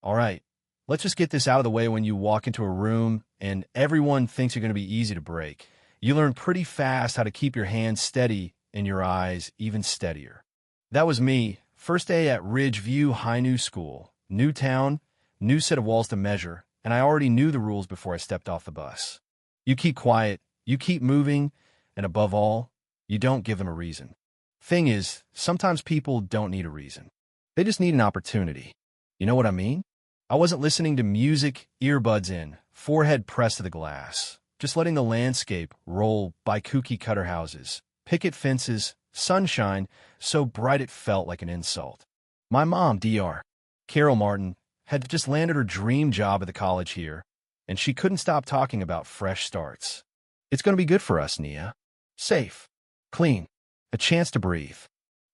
All right, let's just get this out of the way. When you walk into a room and everyone thinks you're going to be easy to break, you learn pretty fast how to keep your hands steady and your eyes even steadier. That was me. First day at Ridgeview High New School. New town, new set of walls to measure, and I already knew the rules before I stepped off the bus. You keep quiet, you keep moving, and above all, you don't give them a reason. Thing is, sometimes people don't need a reason. They just need an opportunity. You know what I mean? I wasn't listening to music, earbuds in, forehead pressed to the glass, just letting the landscape roll by cookie cutter houses, picket fences, sunshine so bright it felt like an insult. My mom, Dr. Carol Martin, had just landed her dream job at the college here, and she couldn't stop talking about fresh starts. It's going to be good for us, Nia. Safe, clean, a chance to breathe.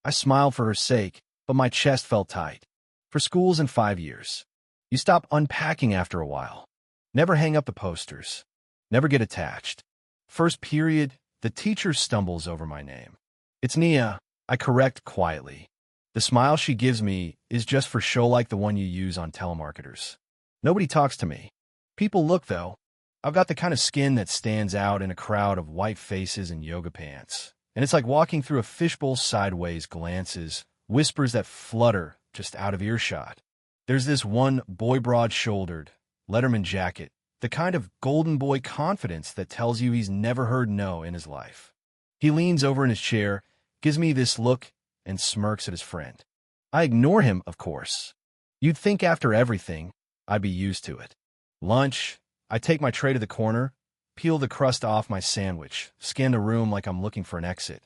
I smiled for her sake, but my chest felt tight. For school's in 5 years. You stop unpacking after a while. Never hang up the posters. Never get attached. First period, the teacher stumbles over my name. It's Nia, I correct quietly. The smile she gives me is just for show, like the one you use on telemarketers. Nobody talks to me. People look, though. I've got the kind of skin that stands out in a crowd of white faces and yoga pants. And it's like walking through a fishbowl sideways, glances, whispers that flutter just out of earshot. There's this one boy, broad-shouldered, Letterman jacket, the kind of golden boy confidence that tells you he's never heard no in his life. He leans over in his chair, gives me this look, and smirks at his friend. I ignore him, of course. You'd think after everything, I'd be used to it. Lunch, I take my tray to the corner, peel the crust off my sandwich, scan the room like I'm looking for an exit.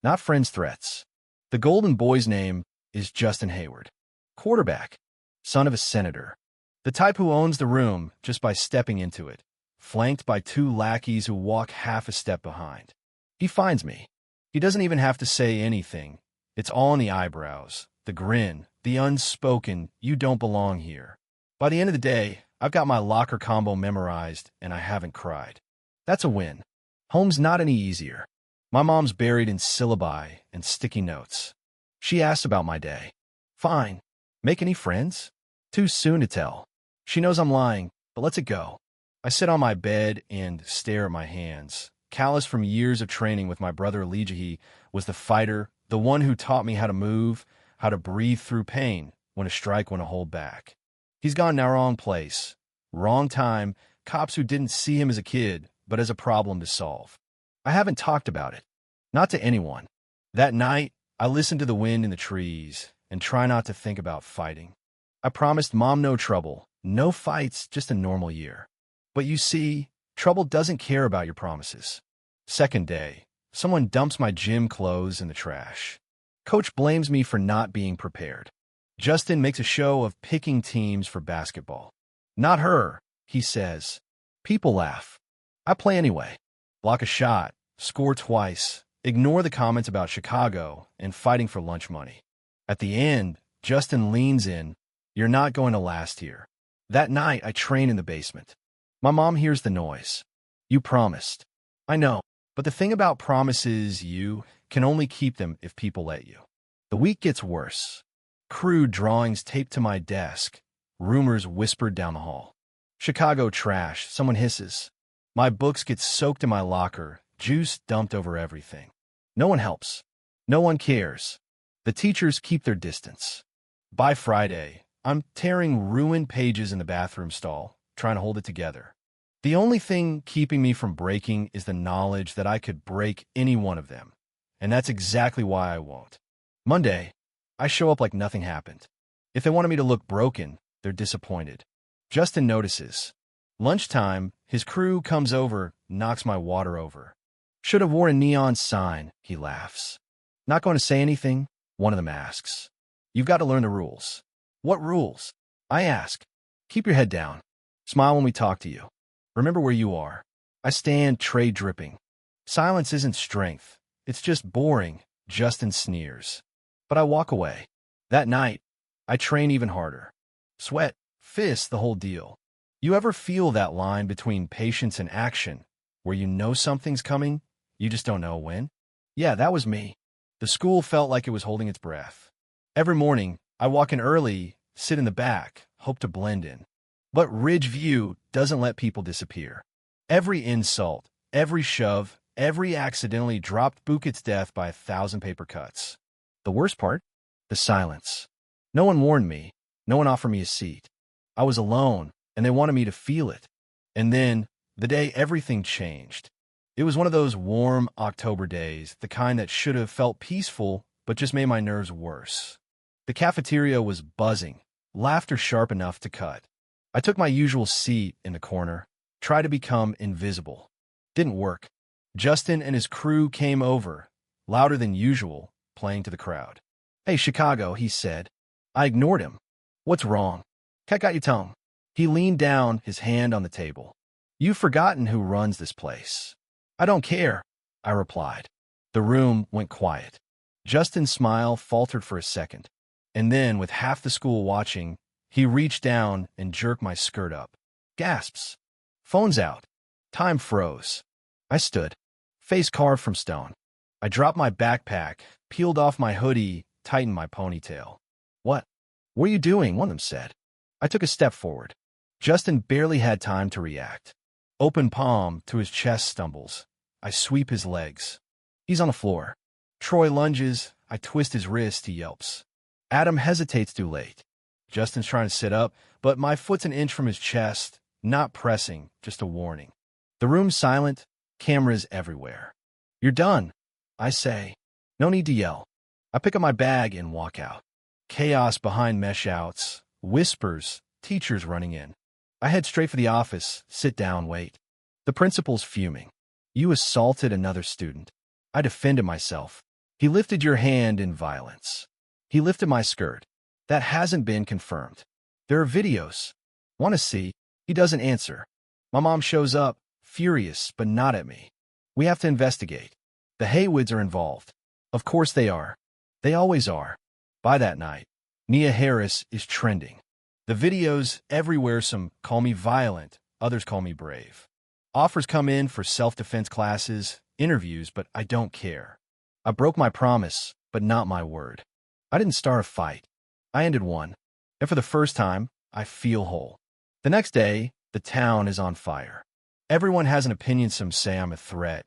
Not friends' threats. The golden boy's name is Justin Hayward. Quarterback. Son of a senator. The type who owns the room just by stepping into it, flanked by 2 lackeys who walk half a step behind. He finds me. He doesn't even have to say anything. It's all in the eyebrows, the grin, the unspoken, "you don't belong here." By the end of the day, I've got my locker combo memorized, and I haven't cried. That's a win. Home's not any easier. My mom's buried in syllabi and sticky notes. She asks about my day. Fine. Make any friends? Too soon to tell. She knows I'm lying, but lets it go. I sit on my bed and stare at my hands. Callous from years of training with my brother Elijah was the fighter, the one who taught me how to move, how to breathe through pain when a strike went a hold back. He's gone now, wrong place, wrong time, cops who didn't see him as a kid, but as a problem to solve. I haven't talked about it. Not to anyone. That night, I listened to the wind in the trees and try not to think about fighting. I promised Mom no trouble, no fights, just a normal year. But you see, trouble doesn't care about your promises. Second day, someone dumps my gym clothes in the trash. Coach blames me for not being prepared. Justin makes a show of picking teams for basketball. Not her, he says. People laugh. I play anyway. Block a shot, score twice, ignore the comments about Chicago, and fighting for lunch money. At the end, Justin leans in. You're not going to last here. That night, I train in the basement. My mom hears the noise. You promised. I know, but the thing about promises, you can only keep them if people let you. The week gets worse. Crude drawings taped to my desk. Rumors whispered down the hall. Chicago trash, someone hisses. My books get soaked in my locker, juice dumped over everything. No one helps. No one cares. The teachers keep their distance. By Friday, I'm tearing ruined pages in the bathroom stall, trying to hold it together. The only thing keeping me from breaking is the knowledge that I could break any one of them. And that's exactly why I won't. Monday, I show up like nothing happened. If they wanted me to look broken, they're disappointed. Justin notices. Lunchtime, his crew comes over, knocks my water over. Should have worn a neon sign, he laughs. Not going to say anything, one of them asks. You've got to learn the rules. What rules? I ask. Keep your head down. Smile when we talk to you. Remember where you are. I stand, tray dripping. Silence isn't strength. It's just boring, Justin sneers. But I walk away. That night, I train even harder. Sweat, fist, the whole deal. You ever feel that line between patience and action, where you know something's coming, you just don't know when? Yeah, that was me. The school felt like it was holding its breath. Every morning, I walk in early, sit in the back, hope to blend in. But Ridgeview doesn't let people disappear. Every insult, every shove, every accidentally dropped book gets death by 1,000 paper cuts. The worst part? The silence. No one warned me. No one offered me a seat. I was alone, and they wanted me to feel it. And then, the day everything changed. It was one of those warm October days, the kind that should have felt peaceful, but just made my nerves worse. The cafeteria was buzzing, laughter sharp enough to cut. I took my usual seat in the corner, tried to become invisible. Didn't work. Justin and his crew came over, louder than usual, playing to the crowd. "Hey, Chicago," he said. I ignored him. "What's wrong? Cat got your tongue." He leaned down, his hand on the table. "You've forgotten who runs this place." "I don't care," I replied. The room went quiet. Justin's smile faltered for a second, and then, with half the school watching, he reached down and jerked my skirt up. Gasps. Phone's out. Time froze. I stood, face carved from stone. I dropped my backpack, peeled off my hoodie, tightened my ponytail. "What are you doing?" one of them said. I took a step forward. Justin barely had time to react. Open palm to his chest stumbles. I sweep his legs. He's on the floor. Troy lunges. I twist his wrist. He yelps. Adam hesitates too late. Justin's trying to sit up, but my foot's an inch from his chest, not pressing, just a warning. The room's silent, cameras everywhere. "You're done," I say. No need to yell. I pick up my bag and walk out. Chaos behind mesh outs, whispers, teachers running in. I head straight for the office, sit down, wait. The principal's fuming. "You assaulted another student." I defended myself. "He lifted your hand in violence." "He lifted my skirt." "That hasn't been confirmed." "There are videos." "Want to see?" He doesn't answer. My mom shows up, furious, but not at me. "We have to investigate." The Haywoods are involved. Of course they are. They always are. By that night, Nia Harris is trending. The videos everywhere, some call me violent, others call me brave. Offers come in for self-defense classes, interviews, but I don't care. I broke my promise, but not my word. I didn't start a fight. I ended one. And for the first time, I feel whole. The next day, the town is on fire. Everyone has an opinion. Some say I'm a threat.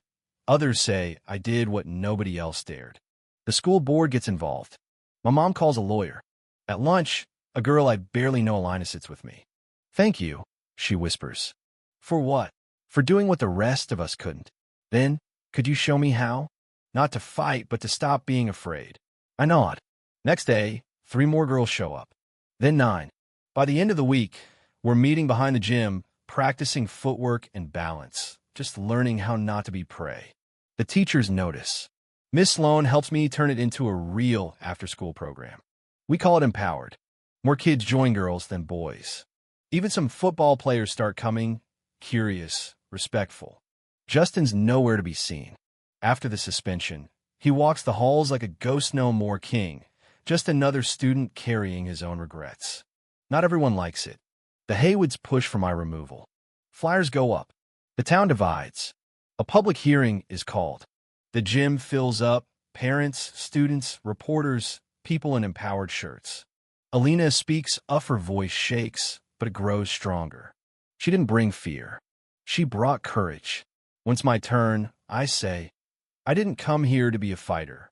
Others say I did what nobody else dared. The school board gets involved. My mom calls a lawyer. At lunch, a girl I barely know Alina sits with me. "Thank you," she whispers. "For what?" "For doing what the rest of us couldn't." "Then, could you show me how?" "Not to fight, but to stop being afraid." I nod. Next day, 3 more girls show up. Then 9. By the end of the week, we're meeting behind the gym, practicing footwork and balance, just learning how not to be prey. The teachers notice. Miss Sloan helps me turn it into a real after-school program. We call it Empowered. More kids join girls than boys. Even some football players start coming, curious, respectful. Justin's nowhere to be seen. After the suspension, he walks the halls like a ghost no more king, just another student carrying his own regrets. Not everyone likes it. The Haywoods push for my removal. Flyers go up. The town divides. A public hearing is called. The gym fills up, parents, students, reporters, people in empowered shirts. Alina speaks up, her voice shakes, but it grows stronger. She didn't bring fear. She brought courage. When it's my turn, I say, "I didn't come here to be a fighter.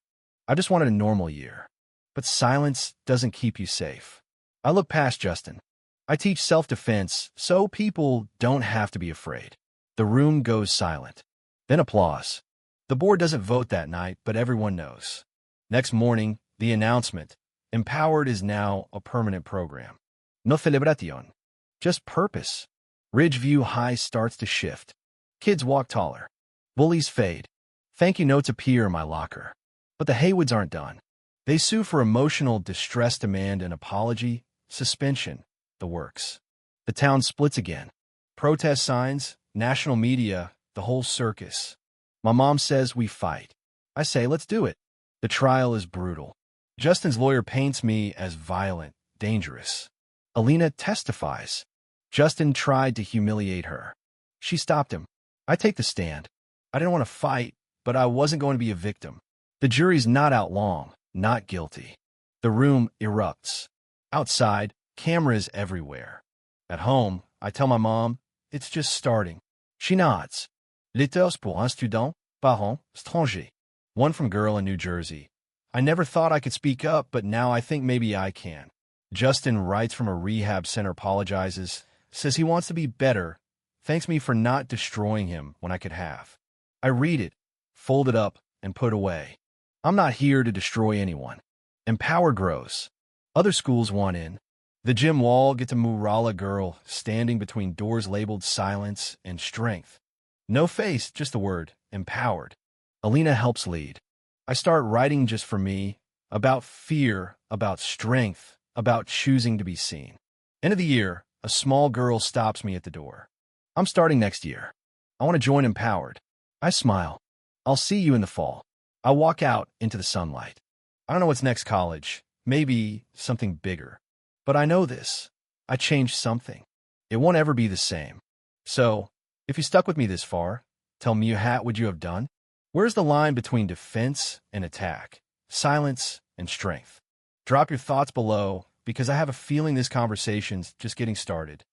I just wanted a normal year." But silence doesn't keep you safe. I look past Justin. I teach self-defense, so people don't have to be afraid. The room goes silent. Then applause. The board doesn't vote that night, but everyone knows. Next morning, the announcement. Empowered is now a permanent program. No celebración. Just purpose. Ridgeview High starts to shift. Kids walk taller. Bullies fade. Thank you notes appear in my locker. But the Haywoods aren't done. They sue for emotional distress, demand an apology, suspension, the works. The town splits again. Protest signs, national media, the whole circus. My mom says we fight. I say let's do it. The trial is brutal. Justin's lawyer paints me as violent, dangerous. Alina testifies. Justin tried to humiliate her. She stopped him. I take the stand. I didn't want to fight, but I wasn't going to be a victim. The jury's not out long, not guilty. The room erupts. Outside, Cameras everywhere. At home, I tell my mom, it's just starting. She nods. L'éthios pour un student, parent, étranger. One from girl in New Jersey. I never thought I could speak up, but now I think maybe I can. Justin writes from a rehab center, apologizes, says he wants to be better, thanks me for not destroying him when I could have. I read it, fold it up, and put away. I'm not here to destroy anyone. Empower grows. Other schools want in. The gym wall gets a Murala girl standing between doors labeled silence and strength. No face, just the word, empowered. Alina helps lead. I start writing just for me, about fear, about strength, about choosing to be seen. End of the year, a small girl stops me at the door. I'm starting next year. I want to join Empowered. I smile. I'll see you in the fall. I walk out into the sunlight. I don't know what's next college, maybe something bigger. But I know this. I changed something. It won't ever be the same. So, if you stuck with me this far, tell me what would you have done? Where's the line between defense and attack, silence and strength? Drop your thoughts below, because I have a feeling this conversation's just getting started.